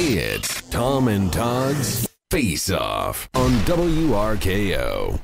It's Tom and Todd's Face Off on WRKO.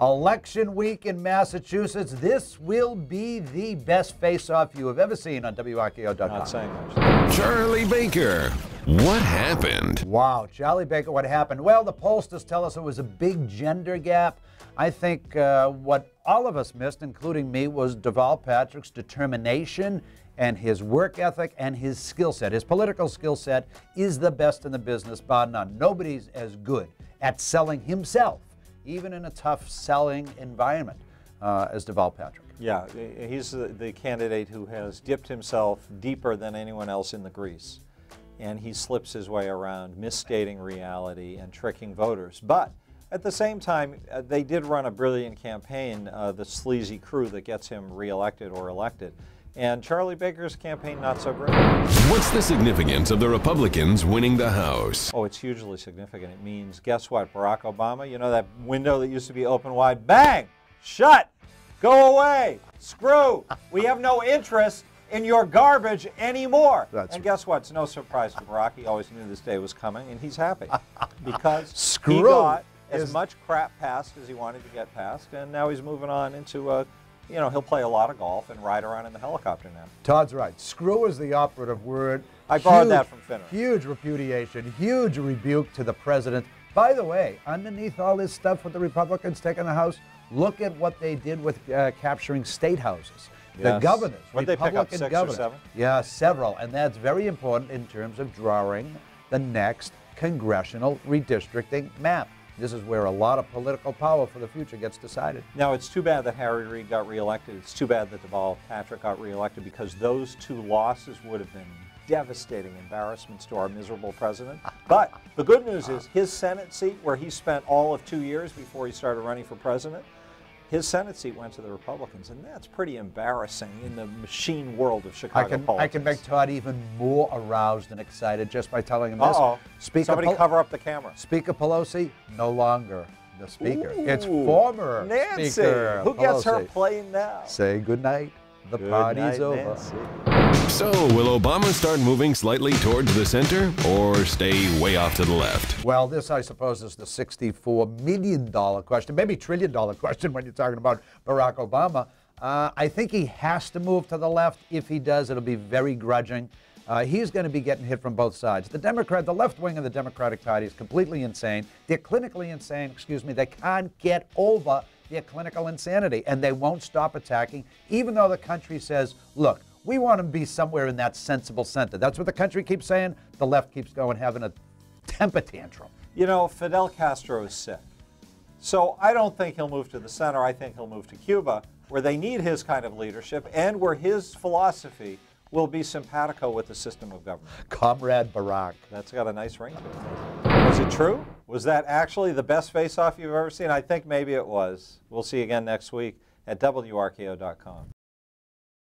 Election week in Massachusetts. This will be the best face-off you have ever seen on WRKO.com. Not saying much. Charlie Baker, what happened? Wow, Charlie Baker, what happened? Well, the pollsters tell us it was a big gender gap. I think what all of us missed, including me, was Deval Patrick's determination and his work ethic and his skill set. His political skill set is the best in the business, bar none. Nobody's as good at selling himself, even in a tough selling environment, as Deval Patrick. Yeah, he's the candidate who has dipped himself deeper than anyone else in the grease. And he slips his way around, misstating reality and tricking voters. But at the same time, they did run a brilliant campaign, the sleazy crew that gets him reelected or elected. And Charlie Baker's campaign, not so great. What's the significance of the Republicans winning the House? Oh, it's hugely significant. It means, guess what, Barack Obama, you know that window that used to be open wide? Bang! Shut! Go away! Screw! We have no interest in your garbage anymore. And guess what? It's no surprise for Barack. He always knew this day was coming, and he's happy. Because he got as much crap passed as he wanted to get passed, and now he's moving on into a, you know, he'll play a lot of golf and ride around in the helicopter now. Todd's right. Screw is the operative word. I borrowed that from Finner. Huge repudiation, huge rebuke to the president. By the way, underneath all this stuff with the Republicans taking the House, look at what they did with capturing state houses. Yes. The governors, what they pick up, 6 or 7? Yeah, several. And that's very important in terms of drawing the next congressional redistricting map. This is where a lot of political power for the future gets decided. Now, it's too bad that Harry Reid got reelected. It's too bad that Deval Patrick got reelected, because those two losses would have been devastating embarrassments to our miserable president. But the good news is his Senate seat, where he spent all of 2 years before he started running for president, his Senate seat went to the Republicans, and that's pretty embarrassing in the machine world of Chicago politics. I can make Todd even more aroused and excited just by telling him this. Somebody cover up the camera. Speaker Pelosi, no longer the Speaker. Ooh, it's former Nancy. Speaker Who gets her Pelosi. plane now? Say good night. The party's over. Nancy. So, will Obama start moving slightly towards the center or stay way off to the left? Well, this, I suppose, is the $64 million question, maybe $1 trillion question when you're talking about Barack Obama. I think he has to move to the left. If he does, it'll be very grudging. He's going to be getting hit from both sides. The left wing of the Democratic Party is completely insane. They're clinically insane, excuse me. They can't get over their clinical insanity, and they won't stop attacking, even though the country says, look, we want to be somewhere in that sensible center. That's what the country keeps saying. The left keeps going, having a temper tantrum. You know, Fidel Castro is sick. So I don't think he'll move to the center. I think he'll move to Cuba, where they need his kind of leadership and where his philosophy will be simpatico with the system of government. Comrade Barack. That's got a nice ring to it. Was it true? Was that actually the best face-off you've ever seen? I think maybe it was. We'll see you again next week at WRKO.com.